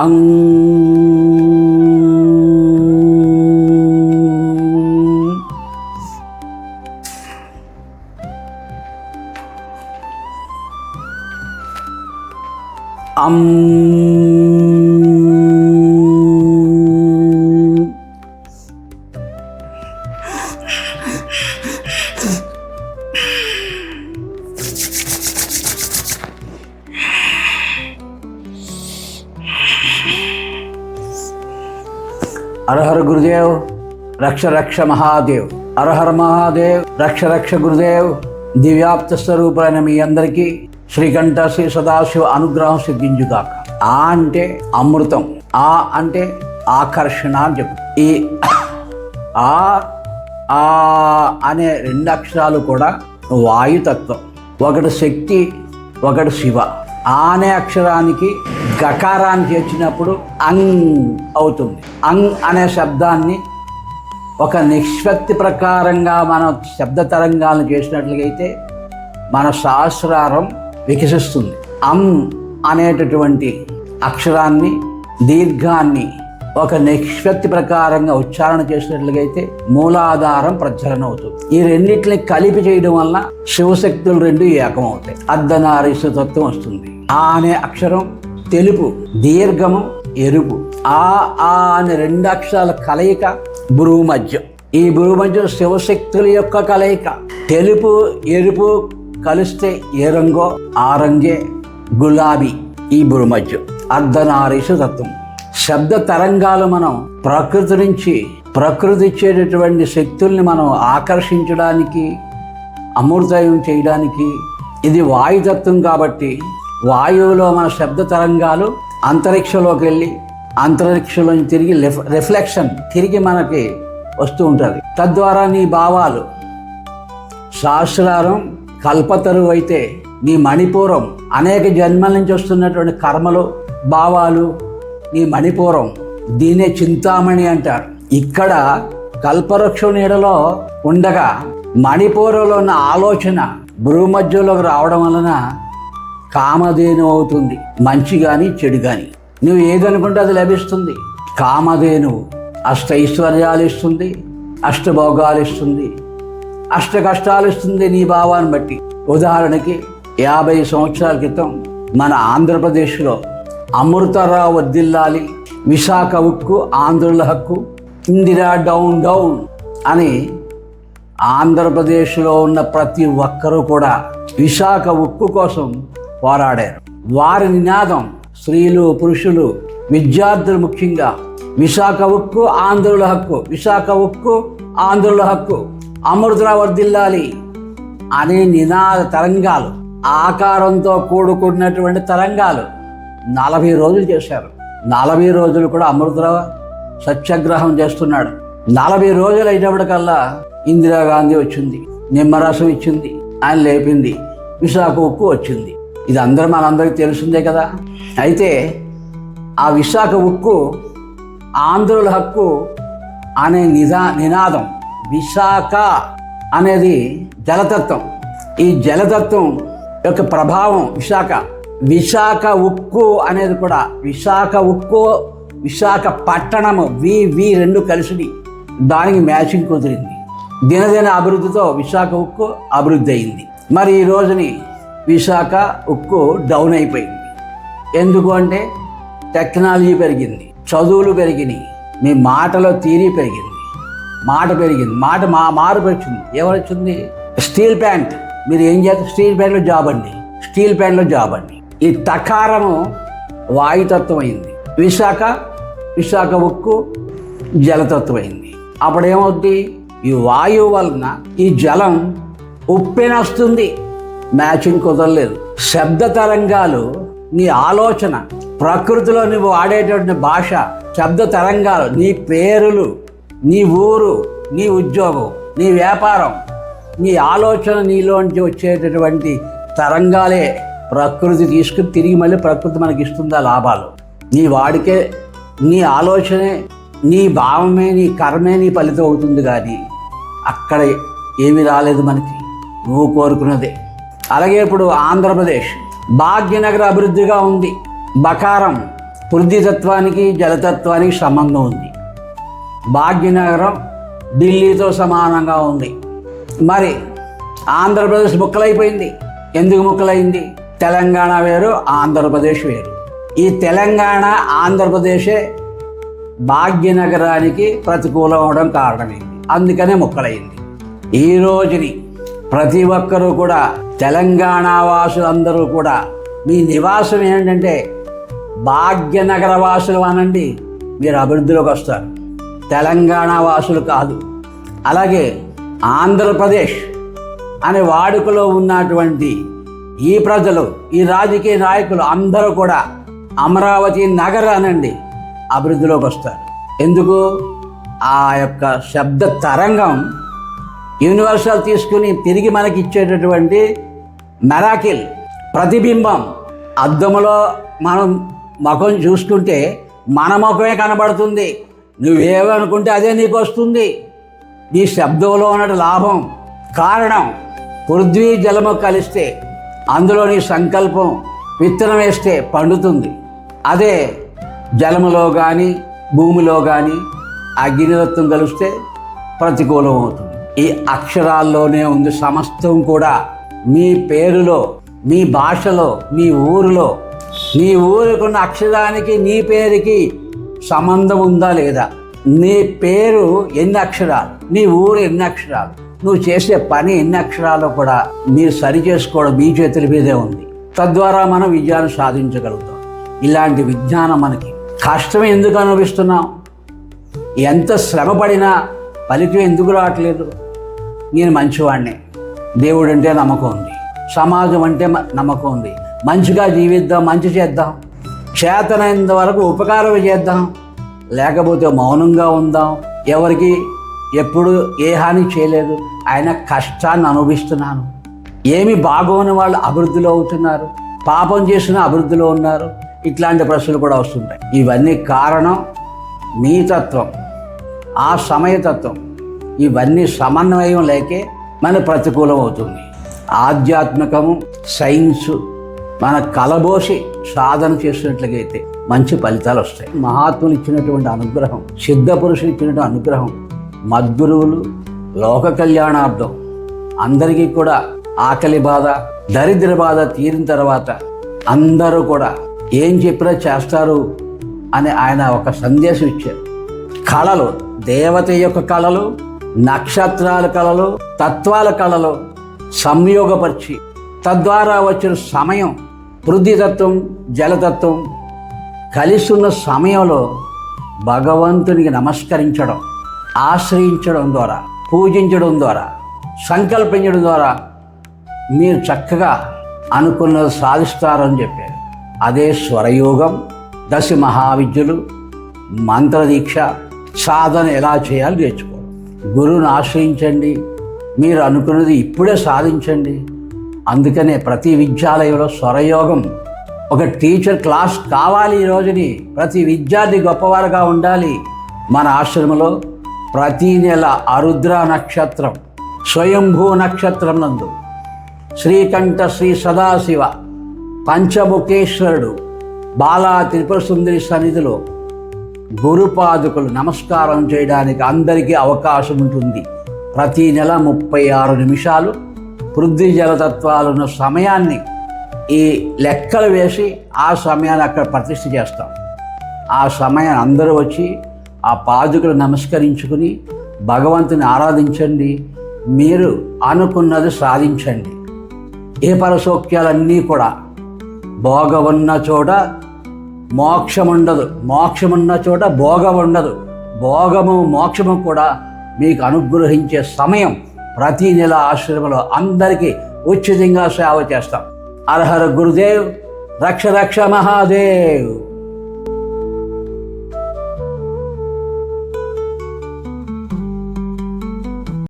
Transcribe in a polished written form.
అం అం హర గురుదేవ్ రక్ష రక్ష మహాదేవ్. హర మహాదేవ్ రక్ష రక్ష గురుదేవ్. దివ్యాప్త స్వరూపులైన మీ అందరికీ శ్రీకంఠ శ్రీ సదాశివ అనుగ్రహం సిద్ధించుగాక. ఆ అంటే అమృతం, ఆ అంటే ఆకర్షణ అని చెప్పు. ఈ ఆ అనే రెండు అక్షరాలు కూడా వాయుతత్వం. ఒకటి శక్తి, ఒకటి శివ. ఆ అనే అక్షరానికి గకారాన్ని చేర్చినప్పుడు అంగ్ అవుతుంది. అంగ్ అనే శబ్దాన్ని ఒక నిష్పత్తి ప్రకారంగా మనం శబ్ద తరంగాలను చేసినట్లయితే మన సహస్రారం వికసిస్తుంది. అనేటటువంటి అక్షరాన్ని, దీర్ఘాన్ని ఒక నిష్పత్తి ప్రకారంగా ఉచ్చారణ చేసినట్లయితే మూలాధారం ప్రజ్వలన అవుతుంది. ఈ రెండింటిని కలిపి చేయడం వల్ల శివశక్తులు రెండు ఏకమవుతాయి. అర్ధనారీశ్వర తత్వం వస్తుంది. ఆ అనే అక్షరం తెలుపు, దీర్ఘము ఎరుపు. ఆ అనే రెండు అక్షరాల కలయిక భ్రూమధ్యం. ఈ భ్రూమధ్యం శివశక్తుల యొక్క కలయిక. తెలుపు ఎరుపు కలిస్తే ఏ రంగో ఆ రంగే గులాబీ. ఈ భ్రూమధ్యం అర్ధనారీశ్వర తత్వం. శబ్ద తరంగాలు మనం ప్రకృతి నుంచి, ప్రకృతి ఇచ్చేటటువంటి శక్తుల్ని మనం ఆకర్షించడానికి, అమృతయం చేయడానికి. ఇది వాయుతత్వం కాబట్టి వాయువులో మన శబ్ద తరంగాలు అంతరిక్షంలోకి వెళ్ళి అంతరిక్షంలో తిరిగి రిఫ్లెక్షన్ తిరిగి మనకి వస్తూ ఉంటుంది. తద్వారా నీ భావాలు సహస్రారం కల్పతరు అయితే నీ మణిపూరం అనేక జన్మల నుంచి వస్తున్నటువంటి కర్మలు, భావాలు నీ మణిపూరం. దీనే చింతామణి అంటారు. ఇక్కడ కల్పవృక్షం నీడలో ఉండగా మణిపూరంలో ఉన్న ఆలోచన భ్రూమధ్యంలోకి రావడం వలన కామధేను అవుతుంది. మంచి కానీ చెడు కానీ నువ్వు ఏదనుకుంటే అది లభిస్తుంది. కామధేను అష్ట ఐశ్వర్యాలు ఇస్తుంది, అష్టభోగాలు ఇస్తుంది, అష్ట కష్టాలు ఇస్తుంది నీ భావాన్ని బట్టి. ఉదాహరణకి 50 సంవత్సరాల క్రితం మన ఆంధ్రప్రదేశ్లో అమృతరావు వర్ధిల్లాలి, విశాఖ ఉక్కు ఆంధ్రుల హక్కు, ఇందిరా డౌన్ డౌన్ అని ఆంధ్రప్రదేశ్లో ఉన్న ప్రతి ఒక్కరూ కూడా విశాఖ ఉక్కు కోసం పోరాడారు. వారి నినాదం స్త్రీలు, పురుషులు, విద్యార్థులు ముఖ్యంగా విశాఖ ఉక్కు ఆంధ్రుల హక్కు, విశాఖ ఉక్కు ఆంధ్రుల హక్కు, అమృతరావు వర్ధిల్లాలి అనే నినాద తరంగాలు, ఆకారంతో కూడుకున్నటువంటి తరంగాలు 40 రోజులు చేశారు. 40 రోజులు కూడా అమృతరావు సత్యాగ్రహం చేస్తున్నాడు. 40 రోజులు అయినప్పటికల్లా ఇందిరాగాంధీ వచ్చింది, నిమ్మరసం ఇచ్చింది, ఆయన లేపింది, విశాఖ ఉక్కు వచ్చింది. ఇది మనందరికీ తెలిసిందే కదా. అయితే ఆ విశాఖ ఉక్కు ఆంధ్రుల హక్కు అనే నినాదం, విశాఖ అనేది జలతత్వం. ఈ జలతత్వం యొక్క ప్రభావం విశాఖ ఉక్కు అనేది కూడా విశాఖ ఉక్కు, విశాఖ పట్టణము వి రెండు కలిసి దానికి మ్యాచింగ్ కుదిరింది. దినదిన అభివృద్ధితో విశాఖ ఉక్కు అభివృద్ధి అయింది. మరి ఈ రోజుని విశాఖ ఉక్కు డౌన్ అయిపోయింది. ఎందుకు అంటే టెక్నాలజీ పెరిగింది, చదువులు పెరిగినాయి, మీ మాటలో తీరి పెరిగింది, మాట పెరిగింది, మారు పెరిగింది. ఏమొచ్చింది? Steel pant. మీరు ఏం చేస్తారు? స్టీల్ ప్యాంట్లో జాబ్ అండి, స్టీల్ ప్యాంట్లో జాబ్ అండి. ఈ తకారము వాయుతత్వం అయింది. విశాఖ ఉక్కు జలతత్వం అయింది. అప్పుడేమవుద్ది? ఈ వాయువు వలన ఈ జలం ఉప్పెన వస్తుంది, మ్యాచింగ్ కుదరలేదు. శబ్ద తరంగాలు నీ ఆలోచన, ప్రకృతిలో నువ్వు వాడేటువంటి భాష, శబ్ద తరంగాలు, నీ పేరులు, నీ ఊరు, నీ ఉద్యోగం, నీ వ్యాపారం, నీ ఆలోచన, నీలోంచి వచ్చేటటువంటి తరంగాలే ప్రకృతి తీసుకుని తిరిగి మళ్ళీ ప్రకృతి మనకి ఇస్తుందా లాభాలు. నీ వాడికే, నీ ఆలోచనే, నీ భావమే, నీ కర్మే నీ ఫలితం అవుతుంది. కానీ అక్కడ ఏమీ రాలేదు మనకి, నువ్వు కోరుకున్నదే. అలాగే ఇప్పుడు ఆంధ్రప్రదేశ్ భాగ్యనగర అభివృద్ధిగా ఉంది. బకారం పృథ్వీతత్వానికి జలతత్వానికి సంబంధం ఉంది. భాగ్యనగరం ఢిల్లీతో సమానంగా ఉంది. మరి ఆంధ్రప్రదేశ్ ముక్కలైపోయింది. ఎందుకు ముక్కలైంది? తెలంగాణ వేరు, ఆంధ్రప్రదేశ్ వేరు. ఈ తెలంగాణ ఆంధ్రప్రదేశే భాగ్యనగరానికి ప్రతికూలం అవడం కారణమైంది. అందుకనే ముక్కలైంది. ఈ రోజుని ప్రతి ఒక్కరూ కూడా తెలంగాణ వాసులందరూ కూడా మీ నివాసం ఏంటంటే భాగ్యనగర వాసులు అనండి, మీరు అభివృద్ధిలోకి వస్తారు. తెలంగాణ వాసులు కాదు. అలాగే ఆంధ్రప్రదేశ్ అనే వాడుకలో ఉన్నటువంటి ఈ ప్రజలు, ఈ రాజకీయ నాయకులు అందరూ కూడా అమరావతి నగర అనండి, అభివృద్ధిలోకి వస్తారు. ఎందుకు? ఆ యొక్క శబ్ద తరంగం యూనివర్సల్ తీసుకుని తిరిగి మనకి ఇచ్చేటటువంటి మెరాకిల్ ప్రతిబింబం. అద్దంలో మనం ముఖం చూసుకుంటే మన ముఖమే కనబడుతుంది. నువ్వేమనుకుంటే అదే నీకు వస్తుంది. నీ శబ్దంలో ఉన్న లాభం కారణం పృథ్వీ జలము కలిస్తే అందులో నీ సంకల్పం విత్తనం వేస్తే పండుతుంది. అదే జలములో కానీ భూమిలో కానీ అగ్నితత్వం కలిస్తే ప్రతికూలం అవుతుంది. ఈ అక్షరాల్లోనే ఉంది సమస్తం కూడా. మీ పేరులో, మీ భాషలో, మీ ఊరిలో, నీ ఊరికున్న అక్షరానికి నీ పేరుకి సంబంధం ఉందా లేదా? నీ పేరు ఎన్ని అక్షరాలు, నీ ఊరు ఎన్ని అక్షరాలు, నువ్వు చేసే పని ఎన్ని అక్షరాలు కూడా మీరు సరి చేసుకోవడం మీ చేతుల మీదే ఉంది. తద్వారా మనం విజయాన్ని సాధించగలుగుతాం. ఇలాంటి విజ్ఞానం మనకి కష్టం ఎందుకు అనుభవిస్తున్నాం? ఎంత శ్రమపడినా ఫలితం ఎందుకు రావట్లేదు? నేను మంచివాడిని, దేవుడు అంటే నమ్మకం ఉంది, సమాజం అంటే నమ్మకం ఉంది, మంచిగా జీవిద్దాం, మంచి చేద్దాం, చేతనైనంత వరకు ఉపకారం చేద్దాం, లేకపోతే మౌనంగా ఉందాం. ఎవరికి ఎప్పుడు ఏ హాని చేయలేదు, ఆయన కష్టాన్ని అనుభవిస్తున్నాను. ఏమి బాగోని వాళ్ళు అభివృద్ధిలో అవుతున్నారు, పాపం చేసిన అభివృద్ధిలో ఉన్నారు. ఇట్లాంటి ప్రశ్నలు కూడా వస్తుంటాయి. ఇవన్నీ కారణం మీ తత్వం, ఆ సమయతత్వం, ఇవన్నీ సమన్వయం లేకే మన ప్రతికూలం అవుతుంది. ఆధ్యాత్మికము, సైన్సు మన కలబోసి సాధన చేసినట్లయితే మంచి ఫలితాలు వస్తాయి. మహాత్ములు ఇచ్చినటువంటి అనుగ్రహం, సిద్ధ పురుషులు ఇచ్చినటువంటి అనుగ్రహం, మద్గురువులు లోక కళ్యాణార్థం అందరికీ కూడా ఆకలి బాధ, దరిద్ర బాధ తీరిన తర్వాత అందరూ కూడా ఏం చెప్పినా చేస్తారు అని ఆయన ఒక సందేశం ఇచ్చారు. కళలు, దేవత యొక్క కళలు, నక్షత్రాల కళలు, తత్వాల కళలు సంయోగపరిచి తద్వారా వచ్చిన సమయం పృథ్వీతత్వం జలతత్వం కలిసి సమయంలో భగవంతునికి నమస్కరించడం, ఆశ్రయించడం ద్వారా, పూజించడం ద్వారా, సంకల్పించడం ద్వారా మీరు చక్కగా అనుకున్నది సాధిస్తారని చెప్పారు. అదే స్వరయోగం, దశ మహావిద్యలు, మంత్రదీక్ష, సాధన ఎలా చేయాలో నేర్చుకోవాలి. గురువుని ఆశ్రయించండి, మీరు అనుకున్నది ఇప్పుడే సాధించండి. అందుకనే ప్రతి విద్యాలయంలో స్వరయోగం ఒక టీచర్ క్లాస్ కావాలి. ఈ రోజుని ప్రతి విద్యార్థి గొప్పవారుగా ఉండాలి. మన ఆశ్రమంలో ప్రతి నెల ఆరుద్ర నక్షత్రం, స్వయంభూ నక్షత్రం నందు శ్రీకంఠ శ్రీ సదాశివ పంచముఖేశ్వరుడు బాలా త్రిపుర సుందరి సన్నిధిలో గురుపాదుకులు నమస్కారం చేయడానికి అందరికీ అవకాశం ఉంటుంది. ప్రతి నెల 36 నిమిషాలు పృథ్వీ జలతత్వాలున్న సమయాన్ని ఈ లెక్కలు వేసి ఆ సమయాన్ని అక్కడ ప్రతిష్ఠ చేస్తాం. ఆ సమయాన్ని అందరూ వచ్చి ఆ పాదుకులు నమస్కరించుకుని భగవంతుని ఆరాధించండి. మీరు అనుకున్నది సాధించండి. ఏ పరసౌఖ్యాలన్నీ కూడా భోగం ఉన్న చోట మోక్షం ఉండదు, మోక్షమున్న చోట భోగం ఉండదు. భోగము మోక్షము కూడా మీకు అనుగ్రహించే సమయం ప్రతి నెల ఆశ్రమంలో అందరికీ ఉచితంగా సేవ చేస్తాం. హర హర గురుదేవ్, రక్ష రక్ష మహాదేవ్.